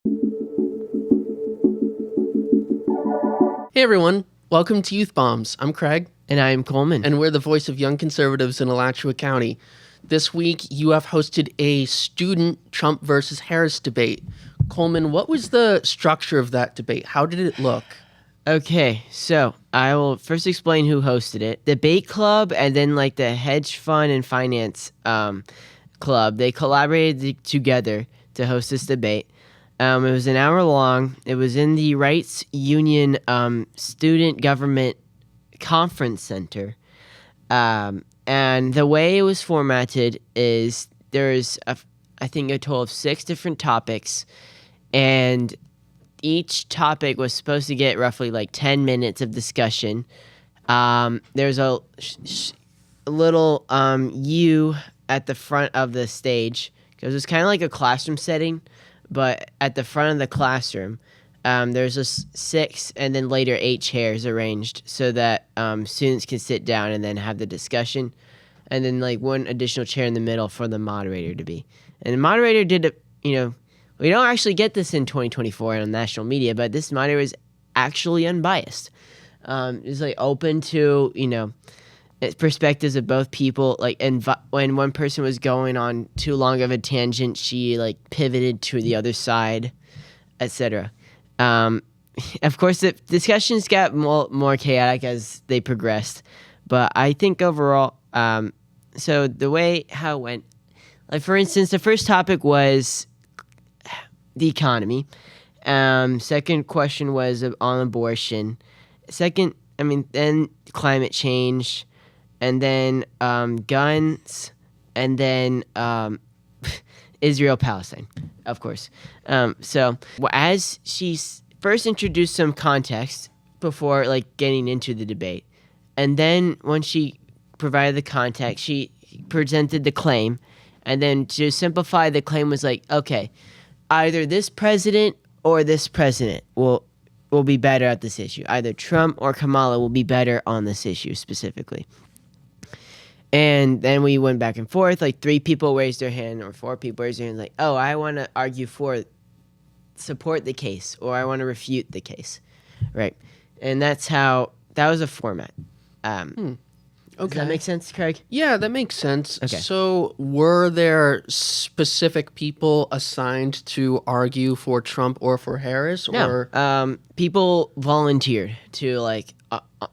Hey everyone, welcome to Youth Bombs. I'm Craig. And I'm Coleman. And we're the voice of young conservatives in Alachua County. This week, you have hosted a student Trump versus Harris debate. Coleman, what was the structure of that debate? How did it look? Okay, so I will first explain who hosted it. Debate Club and then the hedge fund and finance club, they collaborated together to host this debate. It was an hour long. It was in the Rights Union Student Government Conference Center. And the way it was formatted is there's, I think, a total of 6 different topics. And each topic was supposed to get roughly 10 minutes of discussion. There's a little U at the front of the stage because it's kind of like a classroom setting. But at the front of the classroom, there's just 6 and then later 8 chairs arranged so that students can sit down and then have the discussion. And then one additional chair in the middle for the moderator to be. And the moderator did, we don't actually get this in 2024 on national media, but this moderator is actually unbiased. It's open to, perspectives of both people. And when one person was going on too long of a tangent, she pivoted to the other side, etc. Of course, the discussions got more chaotic as they progressed, but I think overall, so the way how it went, for instance, the first topic was the economy. Second question was on abortion. Then climate change. And then guns, and then Israel-Palestine, of course. So as she first introduced some context before getting into the debate, and then when she provided the context, she presented the claim, and then to simplify, the claim was okay, either this president or this president will be better at this issue. Either Trump or Kamala will be better on this issue specifically. And then we went back and forth. 3 people raised their hand, or 4 people raised their hand. I want to argue support the case, or I want to refute the case, right? And that was a format. Okay. Does that make sense, Craig? Yeah, that makes sense. Okay. So were there specific people assigned to argue for Trump or for Harris? No. Or? People volunteered to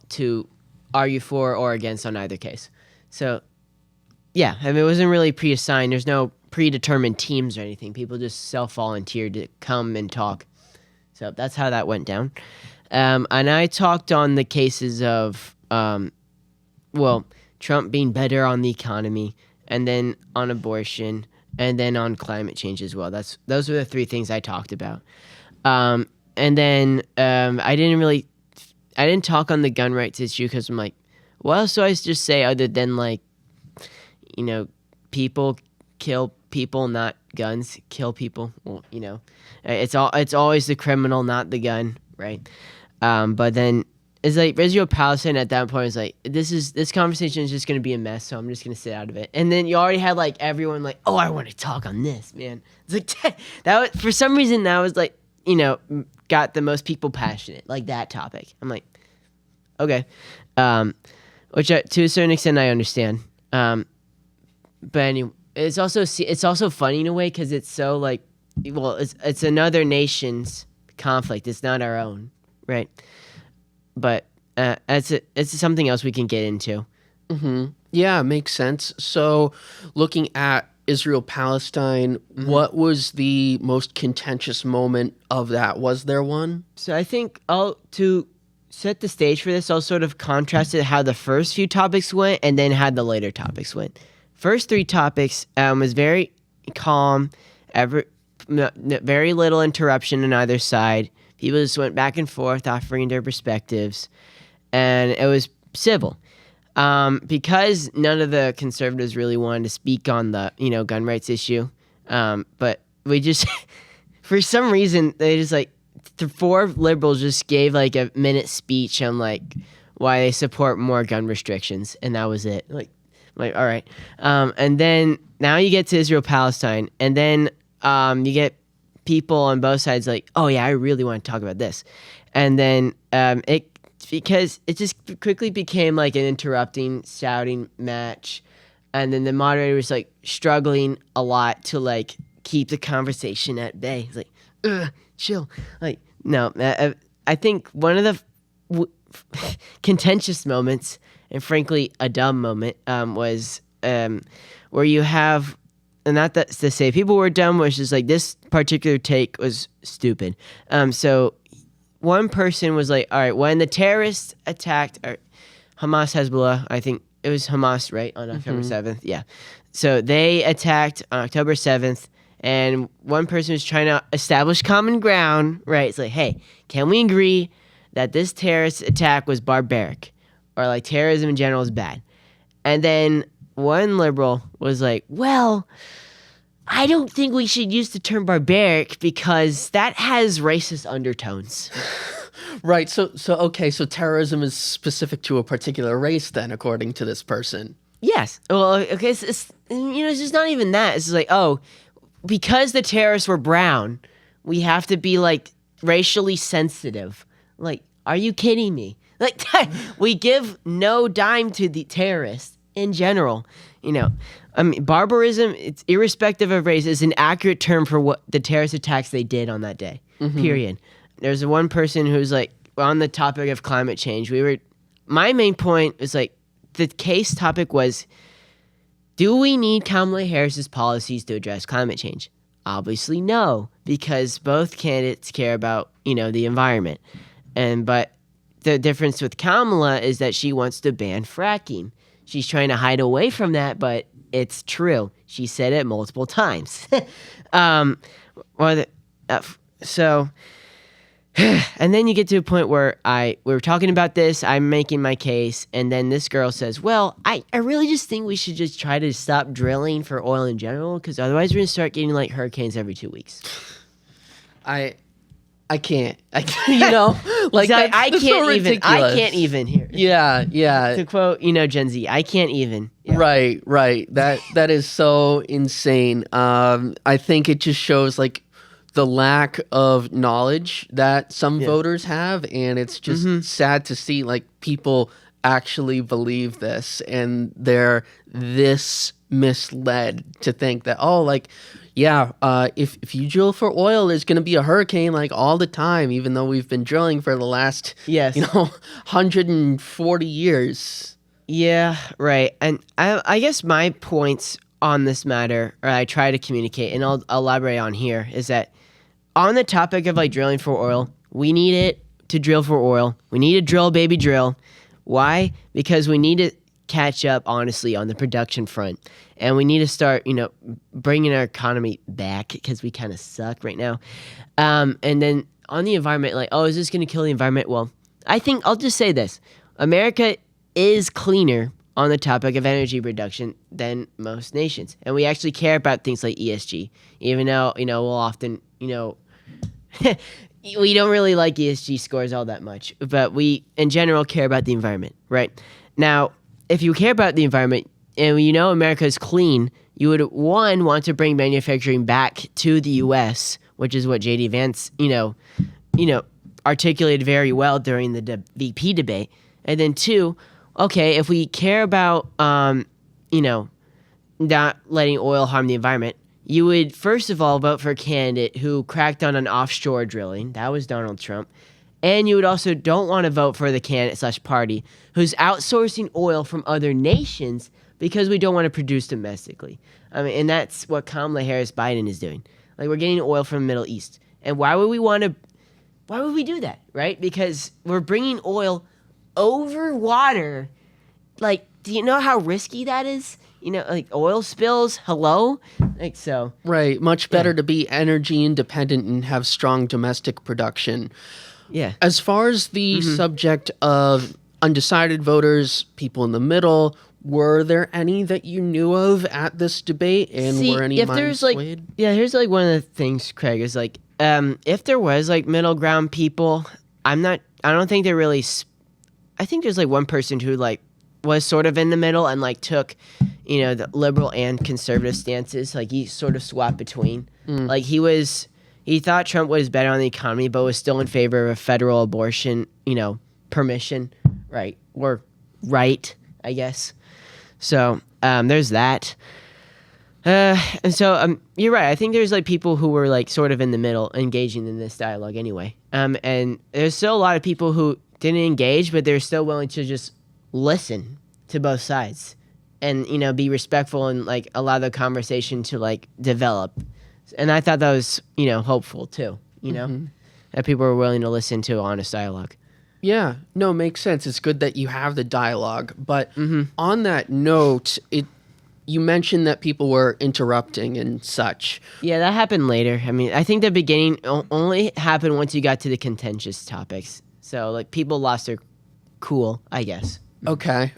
to argue for or against on either case. So, yeah, it wasn't really pre-assigned. There's no predetermined teams or anything. People just self-volunteered to come and talk. So that's how that went down. And I talked on the cases of, Trump being better on the economy, and then on abortion, and then on climate change as well. Those were the 3 things I talked about. And then I didn't talk on the gun rights issue because I'm what else do I just say other than people kill people, not guns kill people. Well, it's always the criminal, not the gun, right? But then it's Israel-Palestine at that point is this conversation is just gonna be a mess, so I'm just gonna sit out of it. And then you already had everyone I want to talk on this, man. It's that was, for some reason that was got the most people passionate, that topic. I'm okay. Which to a certain extent I understand. But anyway, it's also funny in a way because it's so it's another nation's conflict. It's not our own, right? But it's something else we can get into. Mm-hmm. Yeah, makes sense. So looking at Israel-Palestine, what was the most contentious moment of that? Was there one? So I think to set the stage for this, I'll sort of contrast it how the first few topics went and then how the later topics went. First 3 topics was very calm, very little interruption on either side. People just went back and forth offering their perspectives, and it was civil. Because none of the conservatives really wanted to speak on the gun rights issue, but we just for some reason they just the 4 liberals just gave a minute speech on why they support more gun restrictions, and that was it. All right. And then now you get to Israel-Palestine, and then you get people on both sides like, oh yeah, I really want to talk about this, and then because it just quickly became like an interrupting, shouting match, and then the moderator was like struggling a lot to like keep the conversation at bay. He's like, chill, like no. I think one of the contentious moments, and frankly a dumb moment, was where you have. And not that to say people were dumb, which is like this particular take was stupid. So one person was like, all right, when the terrorists attacked Hamas, Hezbollah, I think it was Hamas, right, on October 7th? Yeah. So they attacked on October 7th, and one person was trying to establish common ground, right? It's like, hey, can we agree that this terrorist attack was barbaric, or like terrorism in general is bad? And then one liberal was like, well, I don't think we should use the term barbaric because that has racist undertones. Right. So terrorism is specific to a particular race then, according to this person. Yes. Well, okay, it's just not even that. It's just like, oh, because the terrorists were brown, we have to be like racially sensitive. Like, are you kidding me? Like, we give no dime to the terrorists. In general, I mean, barbarism, it's irrespective of race, is an accurate term for what the terrorist attacks they did on that day, period. There's one person who's like, on the topic of climate change, my main point is like, the case topic was, do we need Kamala Harris's policies to address climate change? Obviously no, because both candidates care about, the environment. But the difference with Kamala is that she wants to ban fracking. She's trying to hide away from that, but it's true. She said it multiple times. So, and then you get to a point where we were talking about this, I'm making my case, and then this girl says, well, I really just think we should just try to stop drilling for oil in general, because otherwise we're going to start getting like hurricanes every 2 weeks. I can't, like I can't so even. I can't even hear. Yeah. To quote, Gen Z, I can't even. Yeah. Right. That is so insane. I think it just shows like the lack of knowledge that some voters have, and it's just sad to see like people actually believe this, and they're this misled to think that if you drill for oil, there's going to be a hurricane like all the time, even though we've been drilling for the last 140 years. Yeah, right. And I guess my points on this matter, or I try to communicate, and I'll elaborate on here, is that on the topic of like drilling for oil, we need it to drill for oil. We need to drill, baby, drill. Why? Because we need to catch up, honestly, on the production front. And we need to start, bringing our economy back, because we kind of suck right now. And then on the environment, like, oh, is this going to kill the environment? Well, I think I'll just say this. America is cleaner on the topic of energy reduction than most nations. And we actually care about things like ESG, even though, we'll often, we don't really like ESG scores all that much. But we, in general, care about the environment, right? Now, if you care about the environment, and America is clean, you would, one, want to bring manufacturing back to the U.S., which is what J.D. Vance, articulated very well during the VP debate. And then two, okay, if we care about, not letting oil harm the environment, you would, first of all, vote for a candidate who cracked down on offshore drilling. That was Donald Trump. And you would also don't want to vote for the candidate / party who's outsourcing oil from other nations because we don't want to produce domestically. I mean, and that's what Kamala Harris Biden is doing. Like, we're getting oil from the Middle East. And why would we do that, right? Because we're bringing oil over water. Like, do you know how risky that is? Like oil spills, hello? Like, so. Right. Much better to be energy independent and have strong domestic production. Yeah. As far as the subject of undecided voters, people in the middle, were there any that you knew of at this debate? And were any minds swayed? Here's like one of the things, Craig, is like, if there was like middle ground people, I don't think they're really, I think there's like one person who like was sort of in the middle and like took, the liberal and conservative stances. Like he sort of swapped between. Like he was he thought Trump was better on the economy, but was still in favor of federal abortion, permission, right? Or right, I guess. So there's that. And so you're right. I think there's like people who were like sort of in the middle engaging in this dialogue anyway. And there's still a lot of people who didn't engage, but they're still willing to just listen to both sides and, be respectful and like allow the conversation to like develop. And I thought that was, hopeful too, that people were willing to listen to honest dialogue. Yeah, no, makes sense. It's good that you have the dialogue. But on that note, you mentioned that people were interrupting and such. Yeah, that happened later. I mean, I think the beginning only happened once you got to the contentious topics. So, like, people lost their cool, I guess. Okay.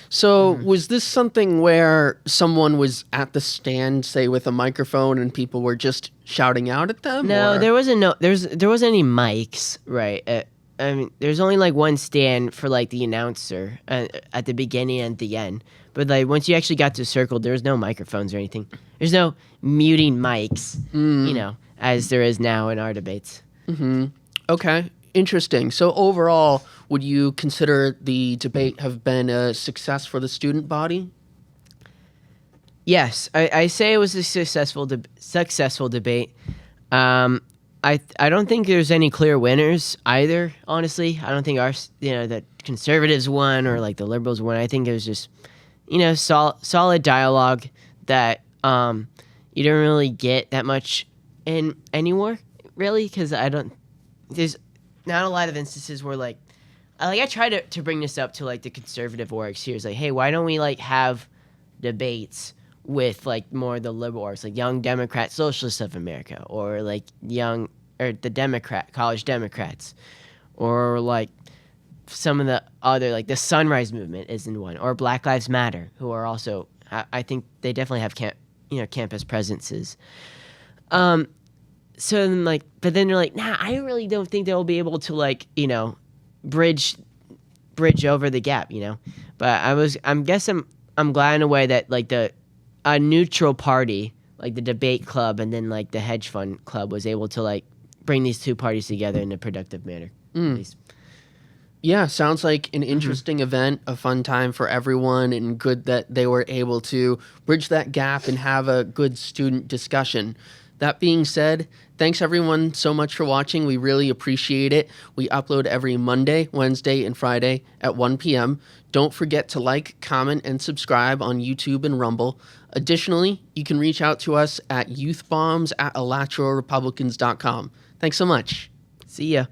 So, was this something where someone was at the stand, say, with a microphone, and people were just shouting out at them? No, or? there wasn't any mics, right? I mean, there's only like one stand for like the announcer at the beginning and the end. But like once you actually got to circle, there was no microphones or anything. There's no muting mics, as there is now in our debates. Okay, interesting. So overall, would you consider the debate have been a success for the student body? Yes, I say it was a successful debate. I don't think there's any clear winners either. Honestly, I don't think the conservatives won or like the liberals won. I think it was just solid dialogue that you don't really get that much in anymore, really, because there's not a lot of instances where like I try to bring this up to like the conservative orgs here. It's like, hey, why don't we like have debates with like more of the liberal orgs, like Young Democrat Socialists of America, or like the college Democrats, or like some of the other, like the Sunrise Movement is in one, or Black Lives Matter, who are also, I think they definitely have campus presences. So then like, but then they're like, nah, I really don't think they'll be able to like, bridge over the gap, But I'm glad in a way that like a neutral party, like the debate club and then like the hedge fund club, was able to like bring these two parties together in a productive manner. At least. Yeah, sounds like an interesting event, a fun time for everyone, and good that they were able to bridge that gap and have a good student discussion. That being said, thanks everyone so much for watching. We really appreciate it. We upload every Monday, Wednesday, and Friday at 1 p.m. Don't forget to like, comment, and subscribe on YouTube and Rumble. Additionally, you can reach out to us at youthbombs@alatrorepublicans.com. Thanks so much. See ya.